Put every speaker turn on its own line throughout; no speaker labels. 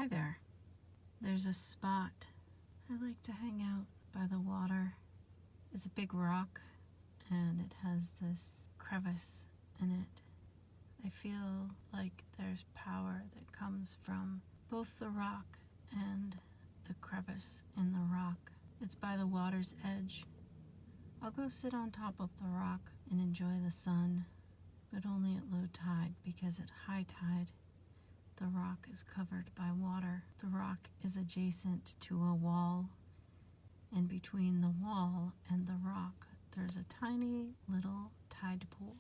Hi there. There's a spot I like to hang out by the water. It's a big rock and it has this crevice in it. I feel like there's power that comes from both the rock and the crevice in the rock. It's by the water's edge. I'll go sit on top of the rock and enjoy the sun, but only at low tide, because at high tide the rock is covered by water. The rock is adjacent to a wall, and between the wall and the rock there's a tiny little tide pool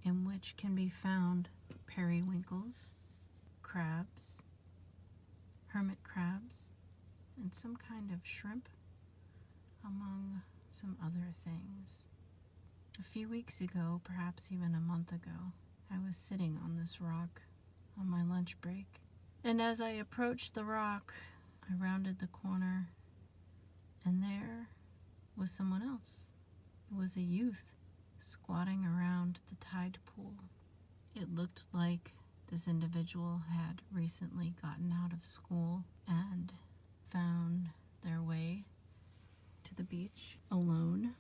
in which can be found periwinkles, crabs, hermit crabs, and some kind of shrimp, among some other things. A few weeks ago, perhaps even a month ago, I was sitting on this rock on my lunch break, and as I approached the rock, I rounded the corner, and there was someone else. It was a youth squatting around the tide pool. It looked like this individual had recently gotten out of school and found their way to the beach alone.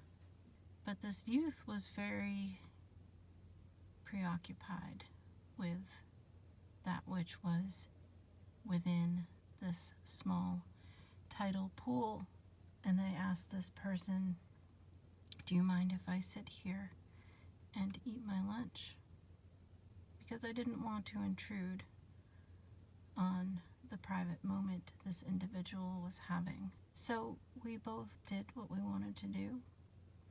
But this youth was very preoccupied with that which was within this small tidal pool. And I asked this person, "Do you mind if I sit here and eat my lunch?" Because I didn't want to intrude on the private moment this individual was having. So we both did what we wanted to do,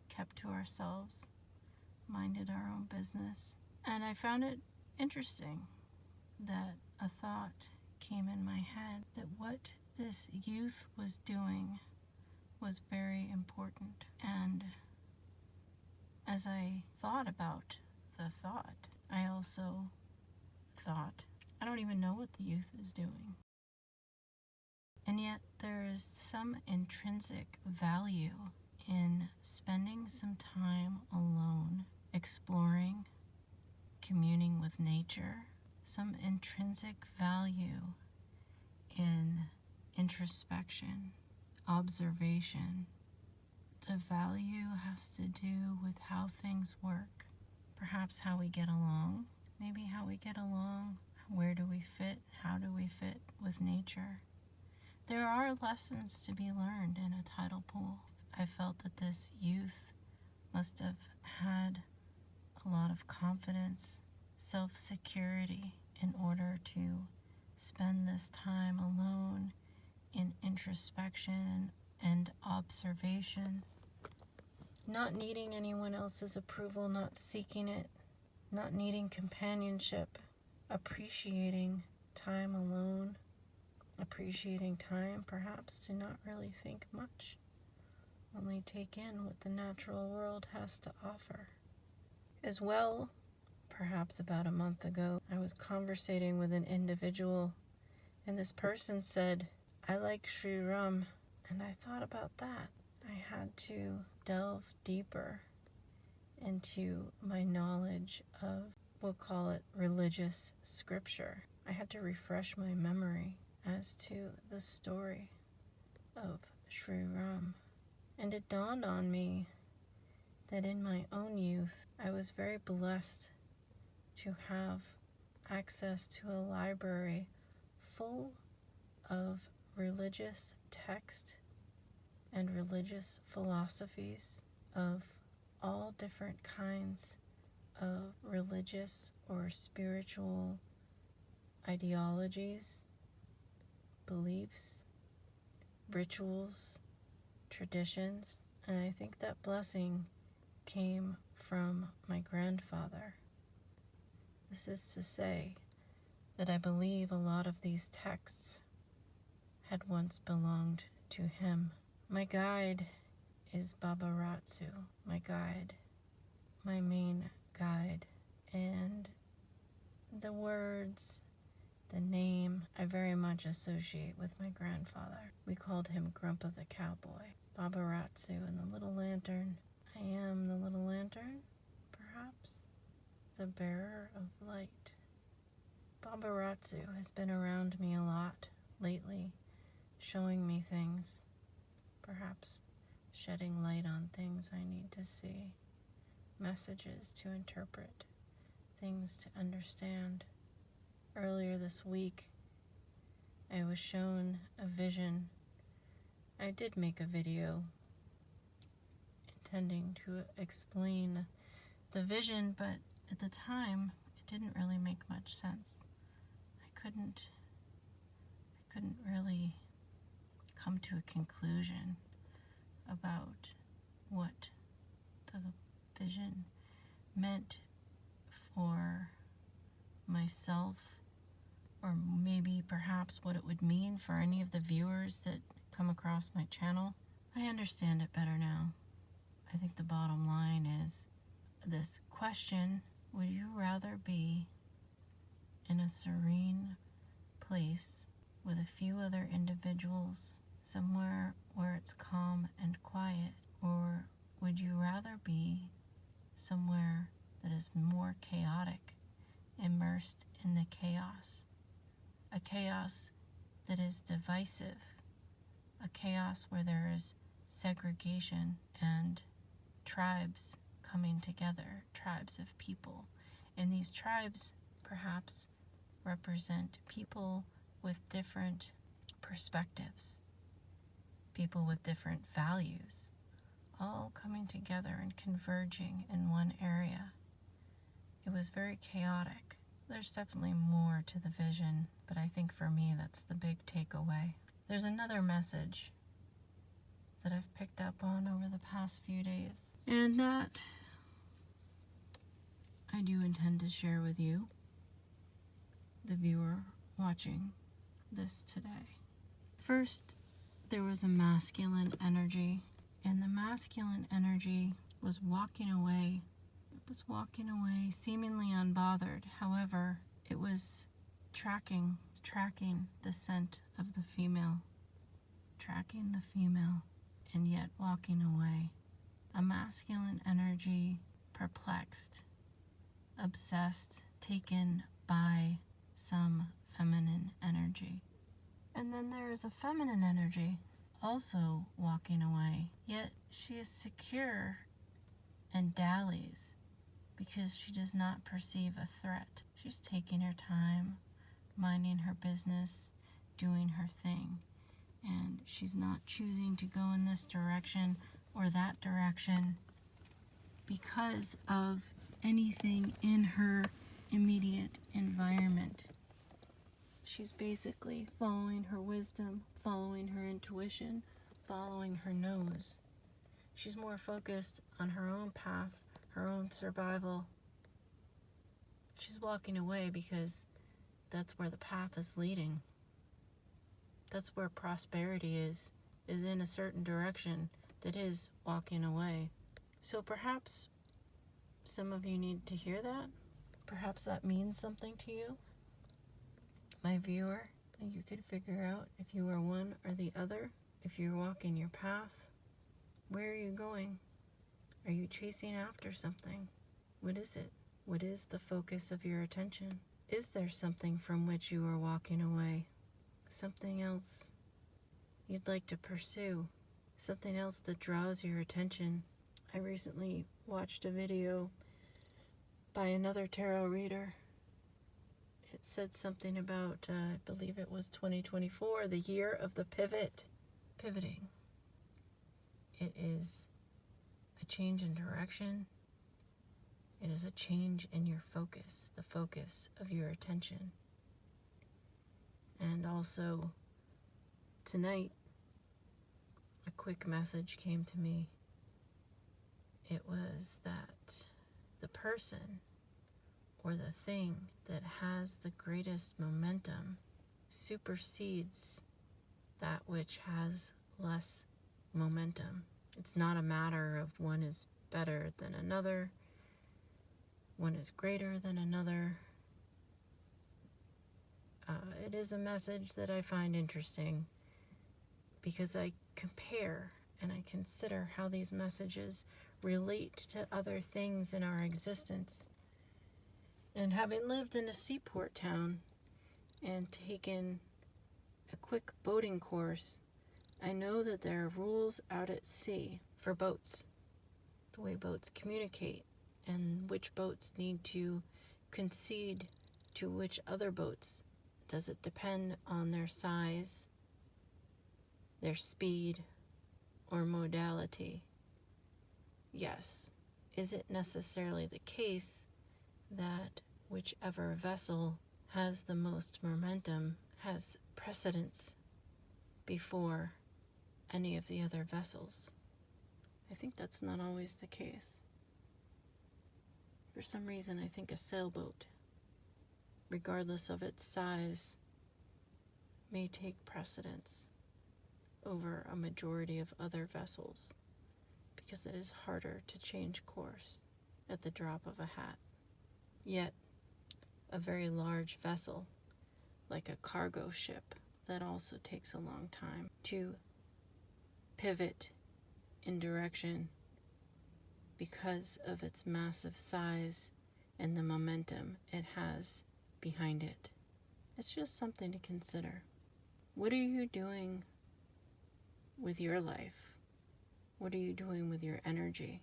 kept to ourselves, minded our own business. And I found it interesting that a thought came in my head that what this youth was doing was very important. And as I thought about the thought, I also thought, I don't even know what the youth is doing. And yet there is some intrinsic value in spending some time alone, exploring, communing with nature, some intrinsic value in introspection, observation. The value has to do with how things work, perhaps how we get along, maybe how we get along, where do we fit, how do we fit with nature. There are lessons to be learned in a tidal pool. I felt that this youth must have had a lot of confidence, self-security in order to spend this time alone in introspection and observation, not needing anyone else's approval, not seeking it, not needing companionship, appreciating time alone, appreciating time perhaps to not really think much, only take in what the natural world has to offer. As well, perhaps about a month ago, I was conversating with an individual, and this person said, "I like Sri Ram," and I thought about that. I had to delve deeper into my knowledge of, we'll call it, religious scripture. I had to refresh my memory as to the story of Sri Ram. And it dawned on me that in my own youth, I was very blessed to have access to a library full of religious text and religious philosophies of all different kinds of religious or spiritual ideologies, beliefs, rituals, traditions. And I think that blessing came from my grandfather. This is to say that I believe a lot of these texts had once belonged to him. My guide is Baba Ratsu, my guide, my main guide. And the words, the name, I very much associate with my grandfather. We called him Grandpa the Cowboy. Baba Ratsu and the little lantern. I am the little lantern, perhaps, the bearer of light. Baba Ratsu has been around me a lot lately, showing me things, perhaps shedding light on things I need to see, messages to interpret, things to understand. Earlier this week, I was shown a vision. I did make a video intending to explain the vision, but at the time, it didn't really make much sense. I couldn't really come to a conclusion about what the vision meant for myself, or maybe perhaps what it would mean for any of the viewers that come across my channel. I understand it better now. I think the bottom line is this question: would you rather be in a serene place with a few other individuals, somewhere where it's calm and quiet, or would you rather be somewhere that is more chaotic, immersed in the chaos? A chaos that is divisive, a chaos where there is segregation and tribes coming together, tribes of people. And these tribes perhaps represent people with different perspectives, people with different values, all coming together and converging in one area. It was very chaotic. There's definitely more to the vision, but I think for me that's the big takeaway. There's another message that I've picked up on over the past few days, and that I do intend to share with you, the viewer watching this today. First, there was a masculine energy, and the masculine energy was walking away. It was walking away, seemingly unbothered. However, it was tracking the scent of the female, tracking the female, and yet walking away. A masculine energy, perplexed, obsessed, taken by some feminine energy. And then there is a feminine energy also walking away, yet she is secure and dallies because she does not perceive a threat. She's taking her time, minding her business, doing her thing, and she's not choosing to go in this direction or that direction because of anything in her immediate environment. She's basically following her wisdom, following her intuition, following her nose. She's more focused on her own path, her own survival. She's walking away because that's where the path is leading. That's where prosperity is in a certain direction that is walking away. So perhaps some of you need to hear that. Perhaps that means something to you, my viewer, and you could figure out if you are one or the other. If you're walking your path, where are you going? Are you chasing after something? What is it? What is the focus of your attention? Is there something from which you are walking away? Something else you'd like to pursue? Something else that draws your attention? I recently watched a video by another tarot reader. It said something about, I believe it was 2024, the year of the pivot. Pivoting. It is a change in direction. It is a change in your focus, the focus of your attention. And also, tonight, a quick message came to me. It was that the person or the thing that has the greatest momentum supersedes that which has less momentum. It's not a matter of one is better than another, one is greater than another. It is a message that I find interesting because I compare and I consider how these messages relate to other things in our existence. And having lived in a seaport town and taken a quick boating course, I know that there are rules out at sea for boats, the way boats communicate, and which boats need to concede to which other boats. Does it depend on their size, their speed, or modality? Yes. Is it necessarily the case that whichever vessel has the most momentum has precedence before any of the other vessels? I think that's not always the case. For some reason, I think a sailboat, regardless of its size, may take precedence over a majority of other vessels because it is harder to change course at the drop of a hat. Yet, a very large vessel, like a cargo ship, that also takes a long time to pivot in direction because of its massive size and the momentum it has behind it. It's just something to consider. What are you doing with your life? What are you doing with your energy?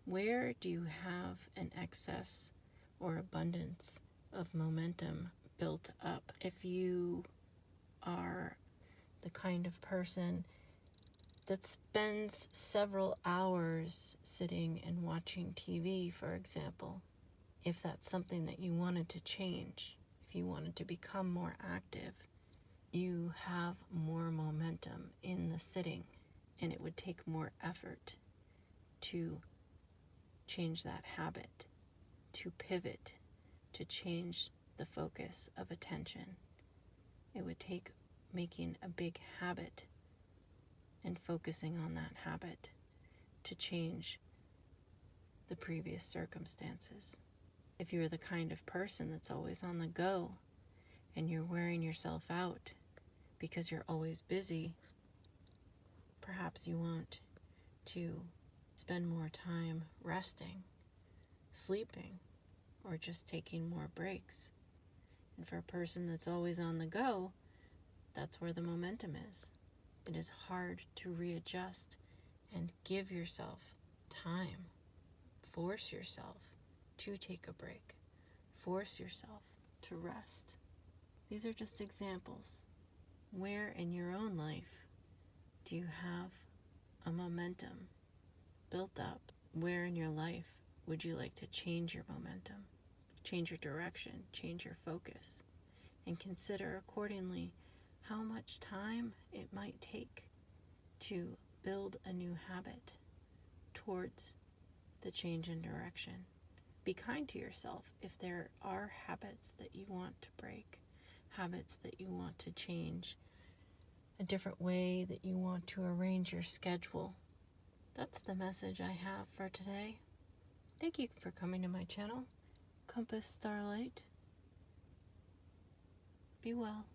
Where do you have an excess or abundance of momentum built up? If you are the kind of person that spends several hours sitting and watching TV, for example, if that's something that you wanted to change, if you wanted to become more active, you have more momentum in the sitting, and it would take more effort to change that habit, to pivot, to change the focus of attention. It would take making a big habit and focusing on that habit to change the previous circumstances. If you're the kind of person that's always on the go and you're wearing yourself out because you're always busy, perhaps you want to spend more time resting, sleeping, or just taking more breaks. And for a person that's always on the go, that's where the momentum is. It is hard to readjust and give yourself time. Force yourself to take a break. Force yourself to rest. These are just examples. Where in your own life do you have a momentum built up? Where in your life would you like to change your momentum, change your direction, change your focus, and consider accordingly how much time it might take to build a new habit towards the change in direction. Be kind to yourself if there are habits that you want to break, habits that you want to change, a different way that you want to arrange your schedule. That's the message I have for today. Thank you for coming to my channel, Compass Starlight. Be well.